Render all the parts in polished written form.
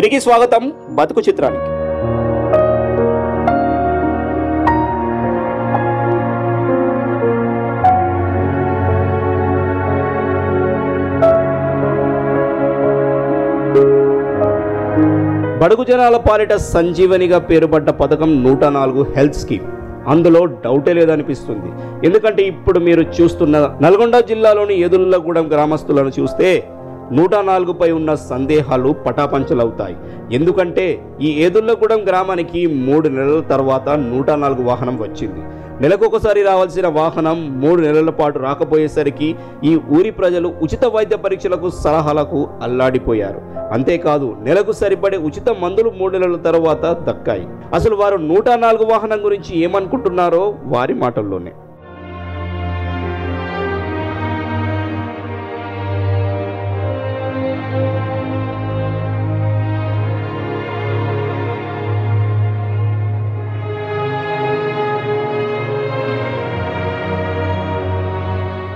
తిరిగి స్వాగతం బతుకు చిత్రానికి. బడుగు జనాల పాలిట సంజీవనిగా పేరుపడ్డ పథకం 104 హెల్త్ స్కీమ్. అందులో డౌటే లేదనిపిస్తుంది. ఎందుకంటే ఇప్పుడు మీరు చూస్తున్న నల్గొండ జిల్లాలోని ఏదుల్లగూడెం గ్రామస్తులను చూస్తే 104పై ఉన్న సందేహాలు పటాపంచలవుతాయి. ఎందుకంటే ఈ ఏదుల్లగూడెం గ్రామానికి 3 నెలల తర్వాత 104 వాహనం వచ్చింది. నెలకొకసారి రావాల్సిన వాహనం 3 నెలల పాటు రాకపోయేసరికి ఈ ఊరి ప్రజలు ఉచిత వైద్య పరీక్షలకు సలహాలకు అల్లాడిపోయారు. అంతేకాదు నెలకు సరిపడే ఉచిత మందులు 3 నెలల తర్వాత దక్కాయి. అసలు వారు 104 వాహనం గురించి ఏమనుకుంటున్నారో వారి మాటల్లోనే.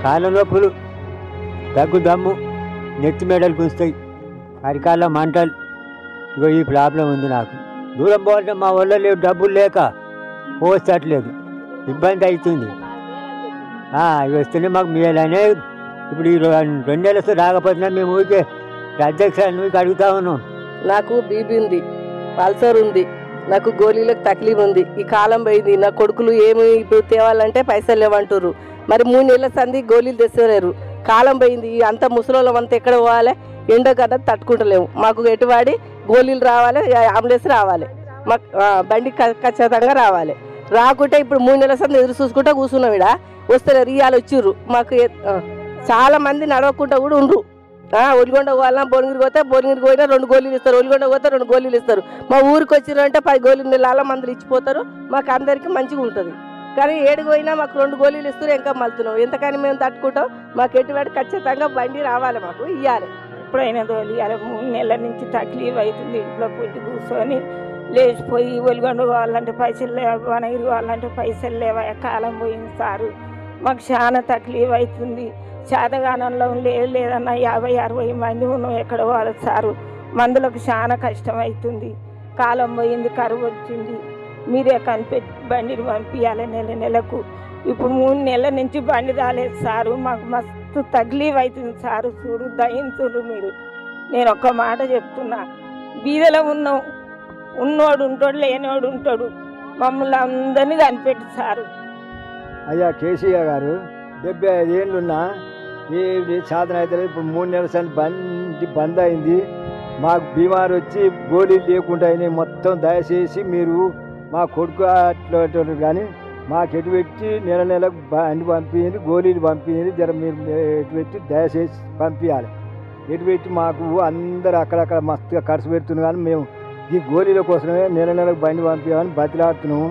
కాళ్ళ నొప్పులు, దగ్గు, దమ్ము, నెత్తి మెడలు గుంచుతాయి, అరికాళ్ళ మంటలు. ఇగో ఈ ప్రాబ్లం ఉంది నాకు. దూరం పోవాలంటే మా వల్ల లేవు, డబ్బులు లేక పోస్తట్లేదు, ఇబ్బంది అవుతుంది. ఇవి వస్తేనే మాకు మేలనే. ఇప్పుడు ఈ 2 నెలలు రాకపోతున్నా మేము ఊరికే అధ్యక్షులు నువ్వు అడుగుతా ఉన్నాం. నాకు బీపీ ఉంది, పల్సర్ ఉంది, నాకు గోళీలకు తక్లీఫ్ ఉంది. ఈ కాలం పోయింది. నా కొడుకులు ఏమి ఇప్పుడు తేవాలంటే పైసలు లేవంటారు. మరి 3 నెలల సంది గోళీలు తెచ్చలేరు. కాలం పోయింది. అంత ముసలోళ్ళం అంతా ఎక్కడ పోవాలి? ఎండ కదా తట్టుకుంటలేము. మాకు ఎటువాడి గోళీలు రావాలి, అంబులెన్స్ రావాలి, మాకు బండి ఖచ్చితంగా రావాలి. రాకుంటే ఇప్పుడు 3 నెలల సంది ఎదురు చూసుకుంటా కూర్చున్నాం. ఇడ వస్తలేరు. ఇవాళ వచ్చిర్రు. మాకు చాలా మంది నడవకుండా కూడా ఉండ్రు. ఒలిగొండ పోవాలన్నా భువనగిరికి పోతే భువనగిరికి పోయినా 2 గోళీలు ఇస్తారు, ఒలిగొండ పోతే 2 గోళీలు ఇస్తారు. మా ఊరికి వచ్చిర్రు అంటే 10 గోళీలు నెలల మందులు ఇచ్చిపోతారు. మాకు అందరికీ మంచిగా ఉంటుంది. కానీ ఏడుగు పోయినా మాకు 2 గోళీలు ఇస్తారు, ఇంకా మలుతున్నాం. ఎంతకని మేము తట్టుకుంటాం? మాకు ఎటువంటి ఖచ్చితంగా బండి రావాలి, మాకు ఇవ్వాలి. ఎప్పుడైనా తోలియాలి. 3 నెలల నుంచి తక్లీఫ్ అవుతుంది. ఇంట్లో పుట్టి కూర్చొని లేచిపోయి ఒలిగొండ పోవాలంటే పైసలు లేవా, వనగిరి పోవాలంటే పైసలు లేవా. కాలం పోయింది సారు. మాకు చాలా తక్లీఫ్ అవుతుంది. శాతగానంలో లేదన్నా 50-60 మంది ఉన్నాం. ఎక్కడ పోవాలి సారు? మందులకు చాలా కష్టం అవుతుంది. కాలం పోయింది, కరువు వచ్చింది. మీరే కనిపెట్టి బండిని పంపించాలి నెలకు. ఇప్పుడు 3 నెలల నుంచి బండి రాలేదు సారు. మాకు మస్తు తక్లీఫ్ అవుతుంది సారు. చూడు, దయించురు మీరు. నేను ఒక్క మాట చెప్తున్నా, బీదలో ఉన్నాం. ఉన్నోడు ఉంటాడు, లేనివాడు ఉంటాడు. మమ్మల్ని అందరినీ కనిపెట్టి సారు. అయ్యా కేసీఆర్ గారు 75 ఏళ్ళున్నా ఏ సాధన అయితే ఇప్పుడు 3 నెలల సంది బండి బంద్ అయింది. మాకు బీమారు వచ్చి గోళీలు లేకుండా అయినాయి మొత్తం. దయచేసి మీరు మా కొడుకు అట్లా కానీ మాకు ఎటు పెట్టి నెలకు బండి పంపించండి, గోళీలు పంపించండి. జర మీరు ఎటు పెట్టి దయచేసి పంపించాలి. ఎటు పెట్టి మాకు అందరు అక్కడక్కడ మస్తుగా ఖర్చు పెడుతున్నాం. కానీ మేము ఈ గోళీల కోసమే నెలకు బండి పంపించాలని బతిలాడుతున్నాము.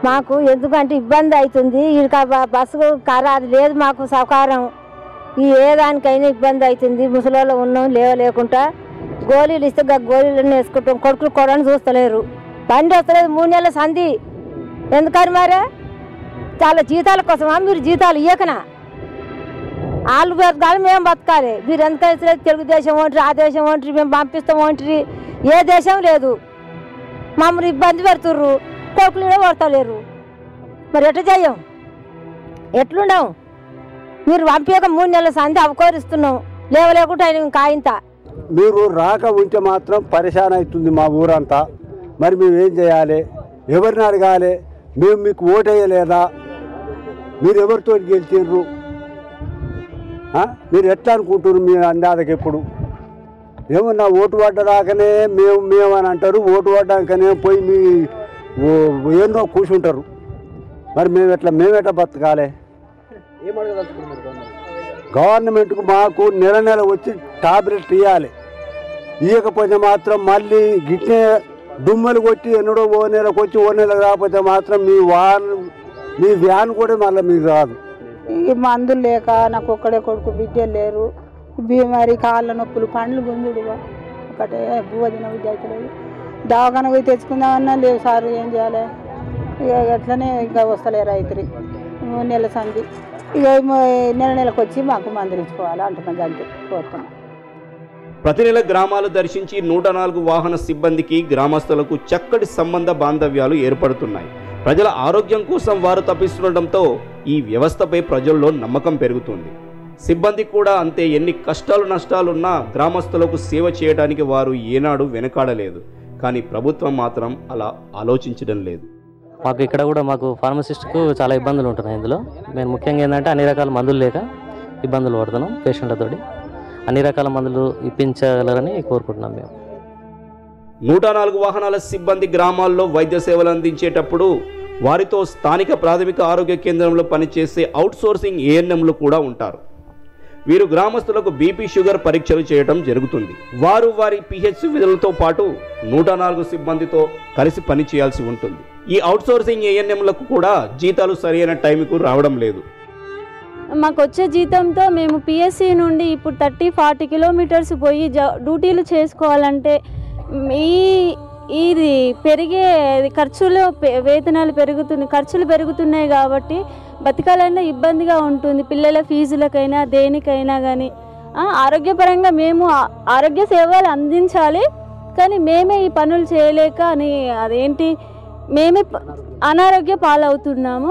మాకు ఎందుకంటే ఇబ్బంది అవుతుంది. ఇక బస్సు కారు అది లేదు మాకు సౌకర్యం. ఏ దానికైనా ఇబ్బంది అవుతుంది. ముసలిలో ఉన్నాం, లేకుండా గోళీలు ఇస్తే గోళీలన్నీ వేసుకుంటాం. కొడుకులు కొడని చూస్తలేరు. బండి వస్తలేదు 3 నెలల సంది. ఎందుకని మరి? చాలా జీతాల కోసమా? మీరు జీతాలు ఇయ్యకనా? వాళ్ళు బతకాలి, మేము బతకాలి. మీరు ఎందుకైతే తెలుగుదేశం ఒంటరి, ఆ దేశం ఒంటరి, మేము పంపిస్తాం ఒంటరి. ఏ దేశం లేదు. మమ్మల్ని ఇబ్బంది పెడుతుర్రు. కొడుకులు పడతలేరు. మరి ఎట్లా చెయ్యం? ఎట్లుండవు? మీరు పంపించక 3 నెలల సంది అవకోరిస్తున్నాం. లేకుండా ఇంకా ఇంత మీరు రాక ఉంటే మాత్రం పరిశాన్ అవుతుంది మా ఊరంతా. మరి మేము ఏం చేయాలి? ఎవరిని అడగాలి? మేము మీకు ఓటేయలేదా? మీరు ఎవరితో గెలిచిండ్రు? మీరు ఎట్లా అనుకుంటున్నారు? మీ అందాదకి ఎప్పుడు ఏమన్నా ఓటు పడ్డదాకనే మేము అని అంటారు. ఓటు పడ్డాకనే పోయి మీ ఎన్నో కూర్చుంటారు. మరి మేము ఎట్లా బతకాలి? గవర్నమెంట్కు మాకు నెల వచ్చి టాబ్లెట్ ఇవ్వాలి. ఇవ్వకపోతే మాత్రం మళ్ళీ గిట్నే దుమ్మలు కొట్టి ఎన్నడో ఓ నెలకు వచ్చి ఓ నెలకు రాకపోతే మాత్రం మీ వ్యాన్ కూడా మళ్ళీ మీకు రాదు. ఈ మందులు లేక నాకు ఒక్కడే కొడుకు, బిడ్డలు లేరు. బీమారి, కాళ్ళ నొప్పులు, పండ్లు గుంజుడు ఒకటే బువ్వ తిన బుద్ధి అవుతలేదు. దవాఖాన పోయి తెచ్చుకుందామన్నా లేవు సారు. ఏం చేయాలి? ఇక అట్లనే ఇంకా వస్తలేరు రైతులు 3 నెలల సంది ఇక నెలకు వచ్చి మాకు మందులు ఇచ్చుకోవాలి అంటున్నాం అంతే కోరుతున్నాం. ప్రతి నెల గ్రామాలు దర్శించి 104 వాహన సిబ్బందికి గ్రామస్తులకు చక్కటి సంబంధ బాంధవ్యాలు ఏర్పడుతున్నాయి. ప్రజల ఆరోగ్యం కోసం వారు తప్పిస్తుండటంతో ఈ వ్యవస్థపై ప్రజల్లో నమ్మకం పెరుగుతుంది. సిబ్బంది కూడా అంతే. ఎన్ని కష్టాలు నష్టాలున్నా గ్రామస్తులకు సేవ చేయడానికి వారు ఏనాడు వెనకాడలేదు. కానీ ప్రభుత్వం మాత్రం అలా ఆలోచించడం లేదు. మాకు ఇక్కడ కూడా మాకు ఫార్మసిస్ట్కు చాలా ఇబ్బందులు ఉంటున్నాయి. ఇందులో మేము ముఖ్యంగా ఏంటంటే అన్ని రకాల మందులు లేక ఇబ్బందులు పడుతున్నాం. పేషెంట్లతోటి అన్ని రకాల మందులు ఇప్పించగలరని కోరుకుంటున్నాం. మేము 104 వాహనాల సిబ్బంది గ్రామాల్లో వైద్య సేవలు అందించేటప్పుడు వారితో స్థానిక ప్రాథమిక ఆరోగ్య కేంద్రంలో పనిచేసే అవుట్సోర్సింగ్ ఏఎన్ఎంలు కూడా ఉంటారు. వీరు గ్రామస్తులకు బీపీ షుగర్ పరీక్షలు చేయడం జరుగుతుంది. వారు వారి పిహెచ్ విధులతో పాటు 104 సిబ్బందితో కలిసి పని చేయాల్సి ఉంటుంది. ఈ అవుట్సోర్సింగ్ ఏఎన్ఎంలకు కూడా జీతాలు సరైన టైంకు రావడం లేదు. మాకు వచ్చే జీతంతో మేము పిఎస్సి నుండి ఇప్పుడు 30-40 కిలోమీటర్స్ పోయి డ్యూటీలు చేసుకోవాలంటే ఇది పెరిగే ఖర్చులు వేతనాలు ఖర్చులు పెరుగుతున్నాయి కాబట్టి బతకాలన్నా ఇబ్బందిగా ఉంటుంది. పిల్లల ఫీజులకైనా దేనికైనా కానీ ఆరోగ్యపరంగా మేము ఆరోగ్య సేవలు అందించాలి. కానీ మేమే ఈ పనులు చేయలేక మేమే అనారోగ్య పాలవుతున్నాము.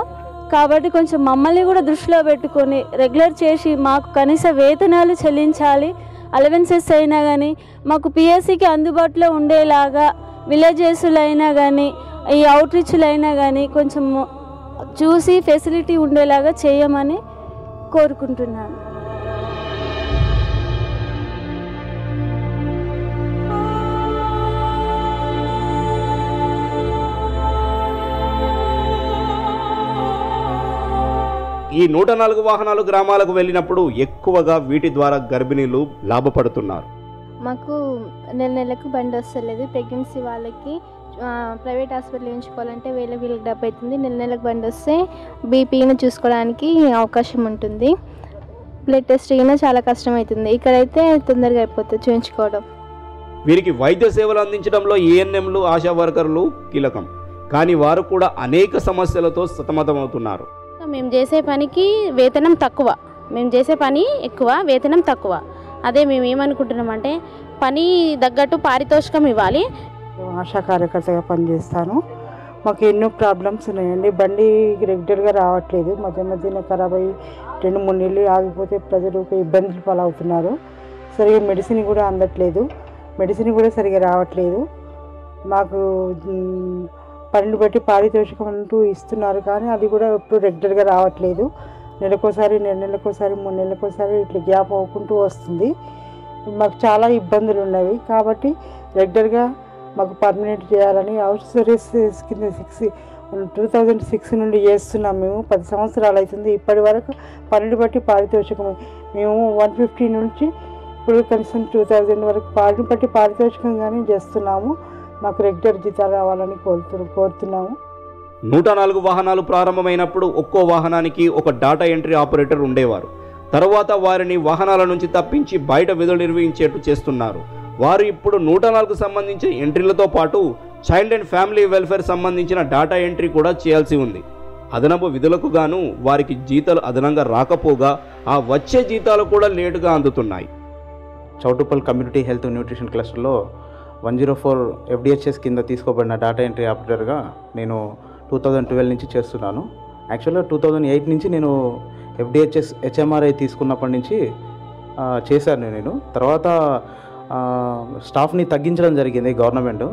కాబట్టి కొంచెం మమ్మల్ని కూడా దృష్టిలో పెట్టుకొని రెగ్యులర్ చేసి మాకు కనీస వేతనాలు చెల్లించాలి. అలవెన్సెస్ అయినా కానీ మాకు పిఎస్సికి అందుబాటులో ఉండేలాగా విలేజెస్లు అయినా కానీ ఈ అవుట్ రీచ్లు అయినా కానీ కొంచెం చూసి ఫెసిలిటీ ఉండేలాగా చేయమని కోరుకుంటున్నాను. ఈ 104 వాహనాలు గ్రామాలకు వెళ్ళినప్పుడు ఎక్కువగా వీటి ద్వారా గర్భిణీలు లాభపడుతున్నారు. మాకు నెలకు బండి వస్తలేదు. ప్రెగ్నెన్సీ వాళ్ళకి ప్రైవేట్ హాస్పిటల్ ఎంచుకోవాలంటే వీళ్ళకి డబ్బు అవుతుంది. నెలకు బండి వస్తే బీపీని చూసుకోవడానికి అవకాశం ఉంటుంది. బ్లడ్ టెస్ట్ అయినా చాలా కష్టమవుతుంది. ఇక్కడైతే తొందరగా అయిపోతుంది చూయించుకోవడం. వీరికి వైద్య సేవలు అందించడంలో ఏఎన్ఎంలు ఆశా వర్కర్లు కీలకం. కానీ వారు కూడా అనేక సమస్యలతో సతమతమవుతున్నారు. మేము చేసే పనికి వేతనం తక్కువ, మేము చేసే పని ఎక్కువ, వేతనం తక్కువ. అదే మేము ఏమనుకుంటున్నామంటే పని తగ్గట్టు పారితోషికం ఇవ్వాలి. ఆశా కార్యకర్తగా పనిచేస్తాను. మాకు ఎన్నో ప్రాబ్లమ్స్ ఉన్నాయండి. బండి రెగ్యులర్గా రావట్లేదు. మధ్యన ఖరాబ్ అయ్యి 2-3 నెలలు ఆగిపోతే ప్రజలు ఇబ్బందులు పాలవుతున్నారు. సరిగా మెడిసిన్ కూడా అందట్లేదు. మెడిసిన్ కూడా సరిగా రావట్లేదు. మాకు పనిని బట్టి పారితోషికం అంటూ ఇస్తున్నారు. కానీ అది కూడా ఎప్పుడు రెగ్యులర్గా రావట్లేదు. నెలకోసారి 2 నెలలకోసారి 3 నెలలకోసారి ఇట్లా గ్యాప్ అవ్వకుంటూ వస్తుంది. మాకు చాలా ఇబ్బందులు ఉన్నవి. కాబట్టి రెగ్యులర్గా మాకు పర్మనెంట్ చేయాలని అవుట్సోర్స్ కింద 2006 నుండి చేస్తున్నాం. మేము 10 సంవత్సరాలు అవుతుంది. ఇప్పటి వరకు పనిని బట్టి పారితోషికం మేము 150 నుంచి ఇప్పుడు కనీసం 2000 వరకు పనిని బట్టి పారితోషికంగానే చేస్తున్నాము. మాకు రెగ్యులర్ జీతాలు రావాలని కోరుతున్నాము. 104 వాహనాలు ప్రారంభమైనప్పుడు ఒక్కో వాహనానికి ఒక డాటా ఎంట్రీ ఆపరేటర్ ఉండేవారు. తర్వాత వారిని వాహనాల నుంచి తప్పించి బయట విధులు నిర్వహించేట్టు చేస్తున్నారు. వారు ఇప్పుడు 104కు సంబంధించిన ఎంట్రీలతో పాటు చైల్డ్ అండ్ ఫ్యామిలీ వెల్ఫేర్ సంబంధించిన డాటా ఎంట్రీ కూడా చేయాల్సి ఉంది. అదనపు విధులకు గాను వారికి జీతాలు అదనంగా రాకపోగా ఆ వచ్చే జీతాలు కూడా లేటుగా అందుతున్నాయి. చౌటుప్పల్ కమ్యూనిటీ హెల్త్ న్యూట్రిషన్ క్లస్టర్లో 104 FDHS కింద తీసుకోబడిన డాటా ఎంట్రీ ఆపరేటర్గా నేను 2012 నుంచి చేస్తున్నాను. యాక్చువల్గా 2008 నుంచి నేను FDHS HMRI తీసుకున్నప్పటి నుంచి చేశాను నేను. తర్వాత స్టాఫ్ని తగ్గించడం జరిగింది గవర్నమెంట్.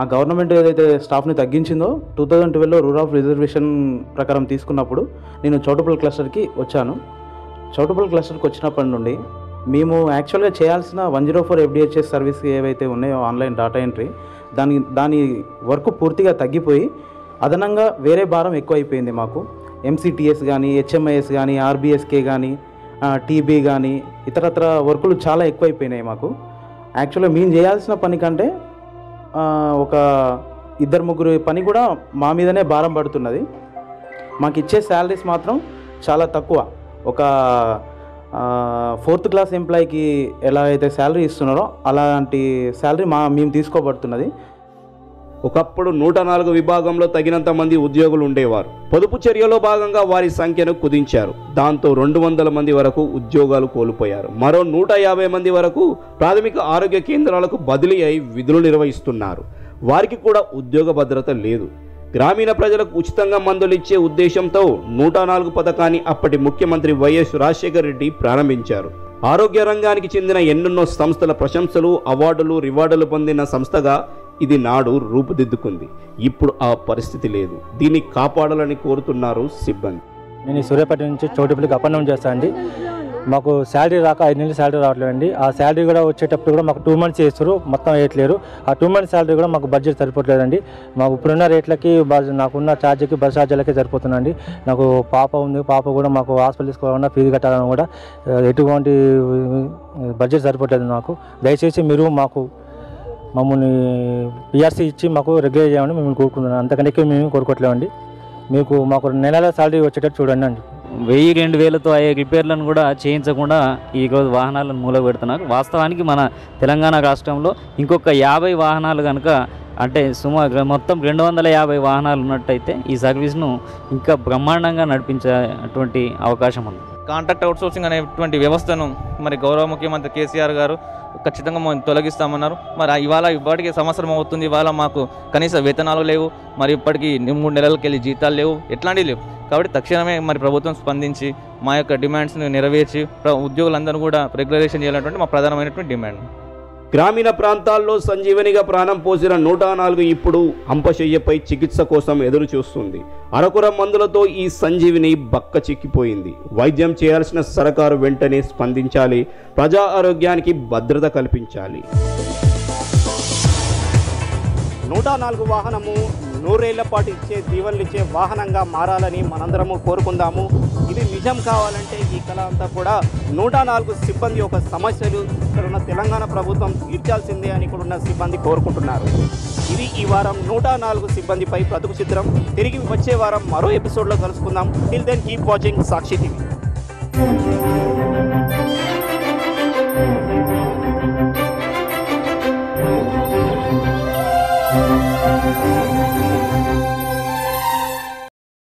ఆ గవర్నమెంట్ ఏదైతే స్టాఫ్ని తగ్గించిందో 2012లో రూల్ ఆఫ్ రిజర్వేషన్ ప్రకారం తీసుకున్నప్పుడు నేను చౌటుప్పల్ క్లస్టర్కి వచ్చాను. చౌటుప్పల్ క్లస్టర్కి వచ్చినప్పటి నుండి మేము యాక్చువల్గా చేయాల్సిన 104 FDHS సర్వీస్ ఏవైతే ఉన్నాయో ఆన్లైన్ డాటా ఎంట్రీ దాని వర్క్ పూర్తిగా తగ్గిపోయి అదనంగా వేరే భారం ఎక్కువైపోయింది మాకు. MCTS కానీ HMIS కానీ RBSK కానీ TB కానీ ఇతరత్ర వర్కులు చాలా ఎక్కువైపోయినాయి మాకు. యాక్చువల్గా మేము చేయాల్సిన పని కంటే ఒక 2-3 పని కూడా మా మీదనే భారం పడుతున్నది. మాకు ఇచ్చే శాలరీస్ మాత్రం చాలా తక్కువ. ఒక 4th క్లాస్ ఎంప్లాయీకి ఎలా అయితే శాలరీ ఇస్తున్నారో అలాంటి శాలరీ మేము తీసుకోబడుతున్నది. ఒకప్పుడు 104 విభాగంలో తగినంత మంది ఉద్యోగులు ఉండేవారు. పొదుపు చర్యలో భాగంగా వారి సంఖ్యను కుదించారు. దాంతో 200 మంది వరకు ఉద్యోగాలు కోల్పోయారు. మరో 150 మంది వరకు ప్రాథమిక ఆరోగ్య కేంద్రాలకు బదిలీ అయి విధులు నిర్వహిస్తున్నారు. వారికి కూడా ఉద్యోగ భద్రత లేదు. గ్రామీణ ప్రజలకు ఉచితంగా మందులు ఇచ్చే ఉద్దేశంతో 104 పథకాన్ని అప్పటి ముఖ్యమంత్రి వైఎస్ రాజశేఖర రెడ్డి ప్రారంభించారు. ఆరోగ్య రంగానికి చెందిన ఎన్నెన్నో సంస్థల ప్రశంసలు, అవార్డులు, రివార్డులు పొందిన సంస్థగా ఇది నాడు రూపుదిద్దుకుంది. ఇప్పుడు ఆ పరిస్థితి లేదు. దీన్ని కాపాడాలని కోరుతున్నారు సిబ్బంది. నేను సూర్యాపేట నుంచి చోటుపల్లికి అప్&డౌన్ చేస్తాను అండి. మాకు శాలరీ రాక 5 నెలలు శాలరీ రావట్లేదండి. ఆ శాలరీ కూడా వచ్చేటప్పుడు కూడా మాకు 2 మంత్స్ చేస్తారు, మొత్తం వేయట్లేరు. ఆ 2 మంత్స్ శాలరీ కూడా మాకు బడ్జెట్ సరిపోవట్లేదండి. మాకు ఇప్పుడున్న రేట్లకి నాకున్న ఛార్జీకి బస్ ఛార్జీలకే సరిపోతుందండి. నాకు పాప ఉంది, పాప కూడా మాకు హాస్పిటల్ తీసుకోవాలన్నా ఫీజు కట్టాలన్నా కూడా ఎటువంటి బడ్జెట్ సరిపోవట్లేదు నాకు. దయచేసి మీరు మమ్మల్ని పిఆర్సీ ఇచ్చి మాకు రెగ్యులర్ చేయమని మేము కోరుకుంటున్నాం. అంతకంటే ఎక్కువ మేము కోరుకోవట్లేమండి. మాకు నెల శాలరీ వచ్చేటట్టు చూడండి అండి. 1000-2000తో అయ్యే రిపేర్లను కూడా చేయించకుండా ఈరోజు వాహనాలను మూల పెడుతున్నారు. వాస్తవానికి మన తెలంగాణ రాష్ట్రంలో ఇంకొక 50 వాహనాలు కనుక అంటే సుమారు మొత్తం 250 వాహనాలు ఉన్నట్టయితే ఈ సర్వీస్ను ఇంకా బ్రహ్మాండంగా నడిపించేటువంటి అవకాశం ఉంది. కాంట్రాక్ట్ అవుట్సోర్సింగ్ అనేటువంటి వ్యవస్థను మరి గౌరవ ముఖ్యమంత్రి కేసీఆర్ గారు ఖచ్చితంగా మనం తొలగిస్తామన్నారు. మరి ఇప్పటికీ సంవత్సరం అవుతుంది, ఇవాళ మాకు కనీస వేతనాలు లేవు, మరి ఇప్పటికీ 3 నెలలకి వెళ్ళి జీతాలు లేవు, ఎట్లాంటివి లేవు. కాబట్టి తక్షణమే మరి ప్రభుత్వం స్పందించి మా యొక్క డిమాండ్స్ని నెరవేర్చి ఉద్యోగులందరూ కూడా రెగ్యులరేషన్ చేయాలన్నటువంటి మా ప్రధానమైనటువంటి డిమాండ్. గ్రామీణ ప్రాంతాల్లో సంజీవనిగా ప్రాణం పోసిన 104 ఇప్పుడు అంపశయ్యపై చికిత్స కోసం ఎదురు చూస్తుంది. అరకుర మందులతో ఈ సంజీవిని బక్క చిక్కిపోయింది. వైద్యం చేయాల్సిన సర్కారు వెంటనే స్పందించాలి. ప్రజా ఆరోగ్యానికి భద్రత కల్పించాలి. 104 వాహనము 100 ఏళ్ల పాటు ఇచ్చే దీవెనలు ఇచ్చే వాహనంగా మారాలని మనందరము కోరుకుందాము. ఇది నిజం కావాలంటే ఈ కళ అంతా కూడా 104 సిబ్బంది యొక్క సమస్యలు ఇక్కడ ఉన్న తెలంగాణ ప్రభుత్వం తీర్చాల్సిందే అని ఇక్కడ ఉన్న సిబ్బంది కోరుకుంటున్నారు. ఇది ఈ వారం 104 సిబ్బందిపై బ్రతుకు చిత్రం. తిరిగి వచ్చే వారం మరో ఎపిసోడ్లో కలుసుకుందాం. టిల్ దెన్ కీప్ వాచింగ్ సాక్షి టీవీ.